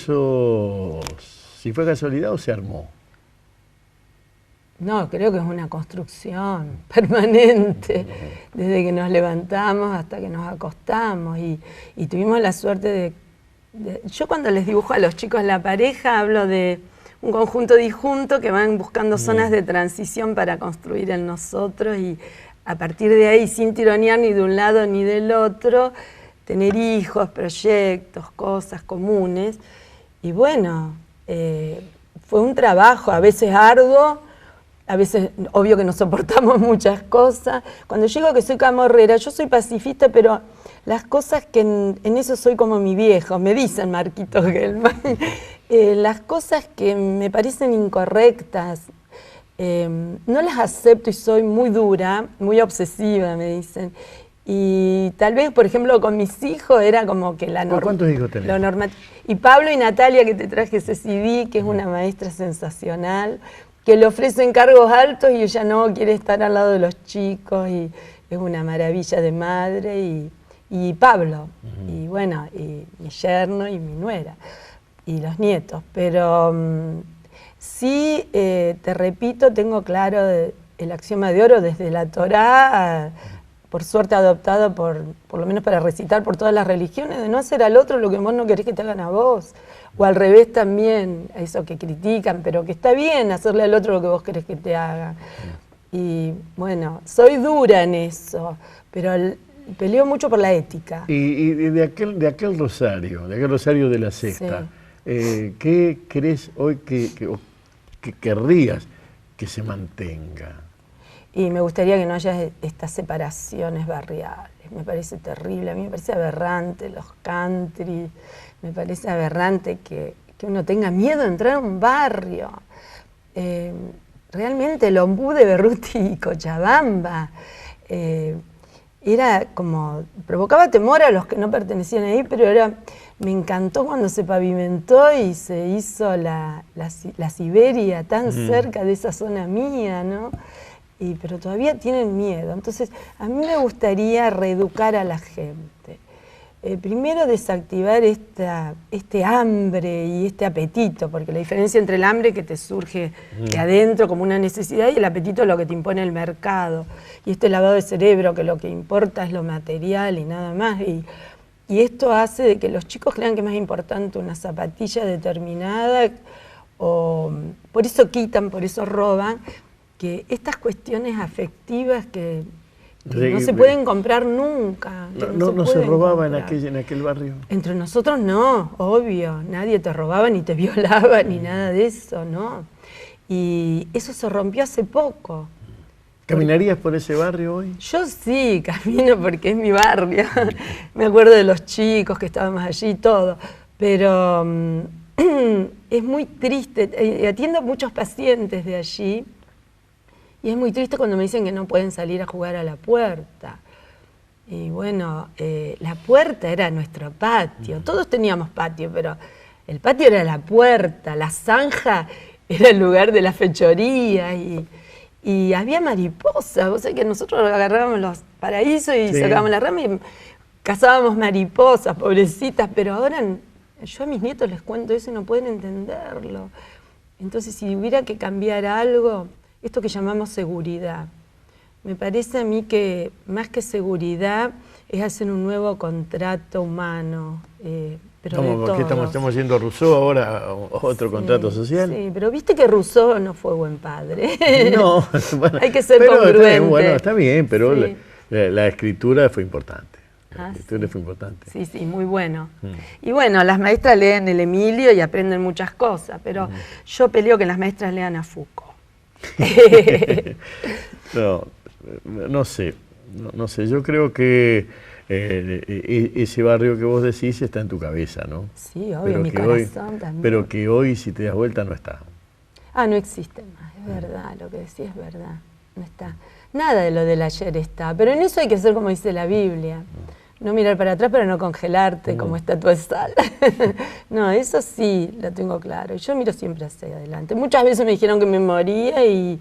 fue casualidad o se armó. No, creo que es una construcción permanente, desde que nos levantamos hasta que nos acostamos. Y tuvimos la suerte yo cuando les dibujo a los chicos la pareja, hablo de un conjunto disjunto que van buscando zonas de transición para construir el nosotros y a partir de ahí, sin tironear ni de un lado ni del otro, tener hijos, proyectos, cosas comunes. Y bueno, fue un trabajo, a veces arduo, a veces obvio que nos soportamos muchas cosas. Cuando yo digo que soy camorrera, yo soy pacifista, pero las cosas que en eso soy como mi viejo, me dicen Marquito Gelman, las cosas que me parecen incorrectas, no las acepto y soy muy dura, muy obsesiva, me dicen. Y tal vez, por ejemplo, con mis hijos era como que la norma. ¿Cuántos hijos tenés? Y Pablo y Natalia, que te traje ese CD, que es una maestra sensacional, que le ofrecen cargos altos y ella no quiere estar al lado de los chicos y es una maravilla de madre. Y Pablo, y bueno, y mi yerno y mi nuera, y los nietos. Pero sí, te repito, tengo claro el axioma de oro desde la Torá, por suerte adoptado por lo menos para recitar por todas las religiones, de no hacer al otro lo que vos no querés que te hagan a vos. O al revés también, eso que critican, pero que está bien hacerle al otro lo que vos querés que te haga. Y bueno, soy dura en eso, pero peleo mucho por la ética. Y de aquel rosario de la sexta, sí. ¿Qué crees hoy que querrías que se mantenga? Y me gustaría que no haya estas separaciones barriales. Me parece terrible, a mí me parece aberrante los country, me parece aberrante que uno tenga miedo de entrar a un barrio. Realmente el ombú de Berruti y Cochabamba era como, provocaba temor a los que no pertenecían ahí, pero me encantó cuando se pavimentó y se hizo la Siberia tan cerca de esa zona mía, ¿no? Pero todavía tienen miedo. Entonces, a mí me gustaría reeducar a la gente. Primero desactivar este hambre y este apetito, porque la diferencia entre el hambre que te surge de adentro como una necesidad y el apetito es lo que te impone el mercado. Y este lavado de cerebro, que lo que importa es lo material y nada más. Y esto hace de que los chicos crean que es más importante una zapatilla determinada, o por eso quitan, por eso roban, que estas cuestiones afectivas que no se pueden comprar nunca. No se robaba en aquel barrio. Entre nosotros no, obvio. Nadie te robaba, ni te violaba, ni nada de eso, ¿no? Y eso se rompió hace poco. ¿Caminarías por ese barrio hoy? Yo sí, camino porque es mi barrio. Me acuerdo de los chicos que estábamos allí y todo. Pero es muy triste. Atiendo a muchos pacientes de allí. Y es muy triste cuando me dicen que no pueden salir a jugar a la puerta. Y bueno, la puerta era nuestro patio. Todos teníamos patio, pero el patio era la puerta, la zanja era el lugar de la fechoría y había mariposas. Vos sabés que nosotros agarrábamos los paraísos y sacábamos la rama y cazábamos mariposas, pobrecitas, pero ahora yo a mis nietos les cuento eso y no pueden entenderlo. Entonces, si hubiera que cambiar algo, esto que llamamos seguridad. Me parece a mí que más que seguridad es hacer un nuevo contrato humano, pero de todos. Estamos yendo a Rousseau ahora, a otro contrato social. Sí, pero viste que Rousseau no fue buen padre. No, bueno, hay que ser congruente. Bueno, está bien, pero sí. la escritura fue importante. La escritura fue importante. Sí, sí, muy bueno. Y bueno, las maestras leen el Emilio y aprenden muchas cosas, pero yo peleo que las maestras lean a Foucault. No sé, yo creo que ese barrio que vos decís está en tu cabeza, ¿no? Sí, obvio, en mi corazón también. Pero que hoy, si te das vuelta, no está. No existe más, es verdad, lo que decís es verdad, no está. Nada de lo del ayer está, pero en eso hay que hacer como dice la Biblia. No mirar para atrás para no congelarte como estatua de sal. No, eso sí lo tengo claro. Yo miro siempre hacia adelante. Muchas veces me dijeron que me moría y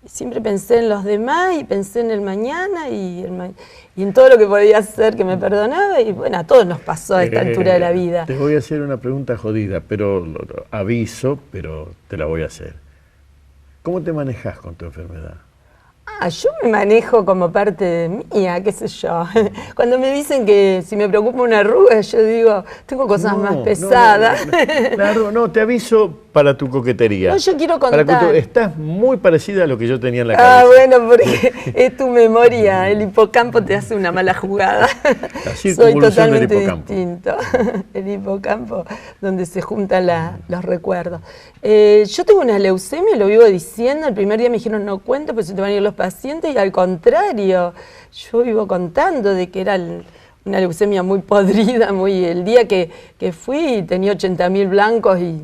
siempre pensé en los demás y pensé en el mañana y en todo lo que podía hacer que me perdonaba. Y bueno, a todos nos pasó a esta altura de la vida. Te voy a hacer una pregunta jodida, pero aviso, pero te la voy a hacer. ¿Cómo te manejas con tu enfermedad? Yo me manejo como parte mía, qué sé yo. Cuando me dicen que si me preocupa una arruga, yo digo, tengo cosas más pesadas. Claro, no, te aviso para tu coquetería. No, yo quiero contar. Estás muy parecida a lo que yo tenía en la cabeza. Bueno, porque es tu memoria, el hipocampo te hace una mala jugada. Soy totalmente distinto. El hipocampo, donde se juntan los recuerdos. Yo tengo una leucemia, lo vivo diciendo, el primer día me dijeron no cuento, pues se te van a ir los pacientes, y al contrario, yo vivo contando de que era una leucemia muy podrida, el día que fui tenía 80.000 blancos y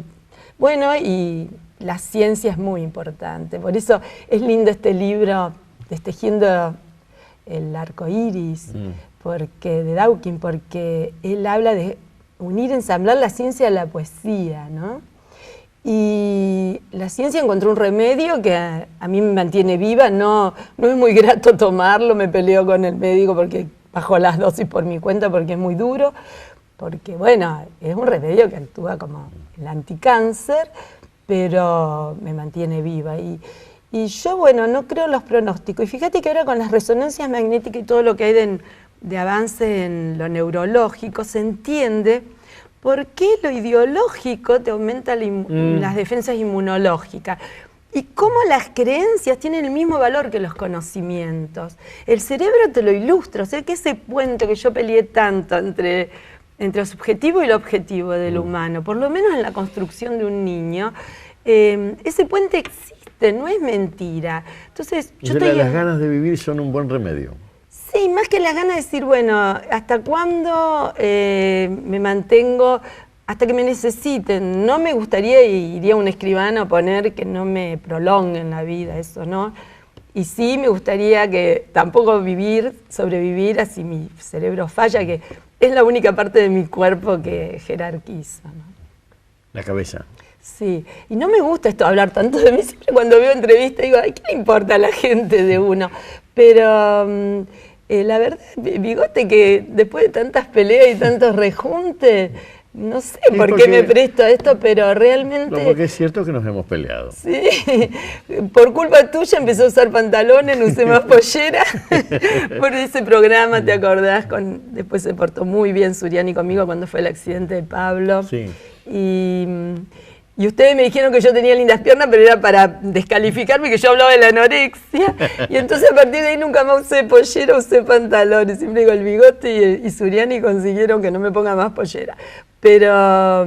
bueno, y la ciencia es muy importante, por eso es lindo este libro, Destejiendo el arco iris, de Dawkins, porque él habla de unir, ensamblar la ciencia a la poesía, ¿no? Y la ciencia encontró un remedio que a mí me mantiene viva, no es muy grato tomarlo, me peleo con el médico porque bajo las dosis por mi cuenta porque es muy duro, porque bueno, es un remedio que actúa como el anticáncer, pero me mantiene viva. Y yo, bueno, no creo en los pronósticos. Y fíjate que ahora con las resonancias magnéticas y todo lo que hay de avance en lo neurológico, se entiende por qué lo ideológico te aumenta las defensas inmunológicas. Y cómo las creencias tienen el mismo valor que los conocimientos. El cerebro te lo ilustra, o sea que ese puente que yo peleé tanto entre lo subjetivo y lo objetivo del humano, por lo menos en la construcción de un niño, ese puente existe, no es mentira. Entonces, las ganas de vivir son un buen remedio. Sí, más que las ganas de decir, bueno, ¿hasta cuándo me mantengo? Hasta que me necesiten. No me gustaría, iría a un escribano a poner que no me prolonguen la vida, eso no. Y sí me gustaría que tampoco sobrevivir, así mi cerebro falla, que es la única parte de mi cuerpo que jerarquiza, ¿no? La cabeza. Sí, y no me gusta esto hablar tanto de mí, siempre cuando veo entrevistas digo, ay, ¿qué le importa a la gente de uno? Pero la verdad, Bigote, que después de tantas peleas y tantos rejuntes, no sé por qué me presto a esto, pero realmente... No, porque es cierto que nos hemos peleado. Sí, por culpa tuya empecé a usar pantalones, no usé más pollera. Por ese programa, ¿te acordás? Después se portó muy bien Suriani conmigo cuando fue el accidente de Pablo. Sí. Y ustedes me dijeron que yo tenía lindas piernas, pero era para descalificarme, que yo hablaba de la anorexia. Y entonces a partir de ahí nunca más usé pollera, usé pantalones. Siempre digo, el Bigote y Suriani consiguieron que no me ponga más pollera. Pero,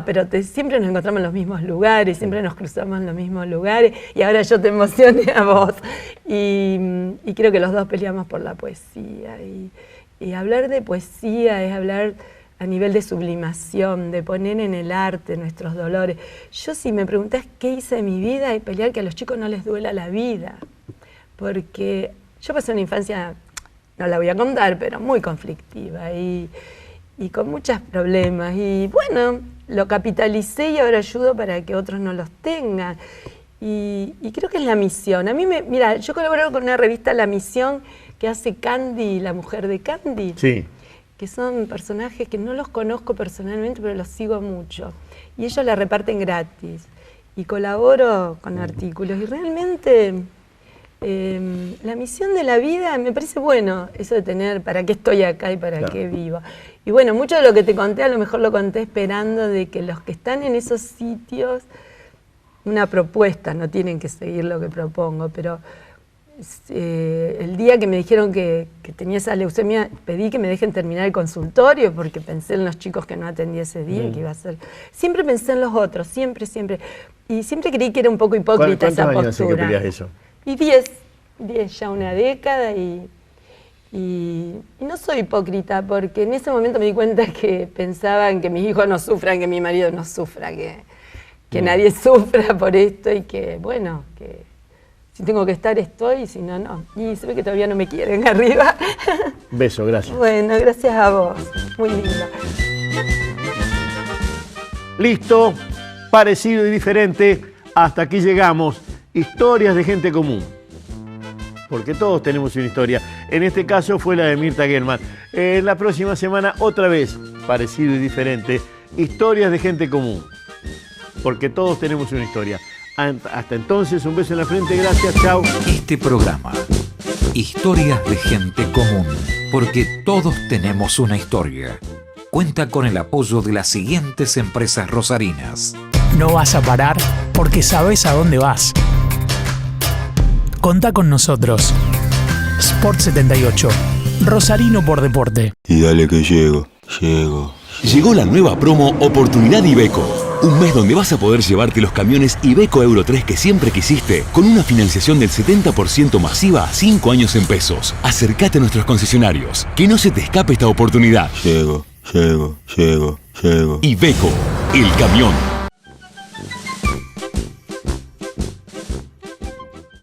pero siempre nos encontramos en los mismos lugares, siempre nos cruzamos en los mismos lugares. Y ahora yo te emocioné a vos. Y creo que los dos peleamos por la poesía. Y hablar de poesía es hablar a nivel de sublimación, de poner en el arte nuestros dolores. Yo, si me preguntás qué hice en mi vida, es pelear que a los chicos no les duela la vida. Porque yo pasé una infancia, no la voy a contar, pero muy conflictiva y con muchos problemas. Y bueno, lo capitalicé y ahora ayudo para que otros no los tengan. Y creo que es la misión. A mí mira, yo colaboro con una revista, La Misión, que hace Candy, la mujer de Candy. Sí. Que son personajes que no los conozco personalmente, pero los sigo mucho. Y ellos la reparten gratis. Y colaboro con artículos. Y realmente la misión de la vida me parece bueno, eso de tener para qué estoy acá y para qué vivo. Y bueno, mucho de lo que te conté, a lo mejor lo conté esperando de que los que están en esos sitios, una propuesta, no tienen que seguir lo que propongo, pero... el día que me dijeron que tenía esa leucemia, pedí que me dejen terminar el consultorio porque pensé en los chicos que no atendí ese día, que iba a ser... Siempre pensé en los otros, siempre. Y siempre creí que era un poco hipócrita esa postura. ¿Cuántos años hace que peleas eso? Y 10 ya una década y no soy hipócrita porque en ese momento me di cuenta que pensaban que mis hijos no sufran, que mi marido no sufra, que nadie sufra por esto y que, bueno, que... Si tengo que estar, estoy, y si no, no. Y se ve que todavía no me quieren arriba. Beso, gracias. Bueno, gracias a vos. Muy linda. Listo, parecido y diferente. Hasta aquí llegamos. Historias de gente común. Porque todos tenemos una historia. En este caso fue la de Mirta Gelman. En la próxima semana, otra vez, parecido y diferente. Historias de gente común. Porque todos tenemos una historia. Hasta entonces, un beso en la frente, gracias, chao. Este programa, Historias de Gente Común, porque todos tenemos una historia, cuenta con el apoyo de las siguientes empresas rosarinas. No vas a parar porque sabes a dónde vas. Contá con nosotros. Sport 78. Rosarino por deporte. Y dale que llego. Llego. Llegó la nueva promo Oportunidad Iveco. Un mes donde vas a poder llevarte los camiones Iveco Euro 3 que siempre quisiste, con una financiación del 70% masiva a 5 años en pesos. Acércate a nuestros concesionarios. Que no se te escape esta oportunidad. Llego, llego, llego, llego. Iveco, el camión.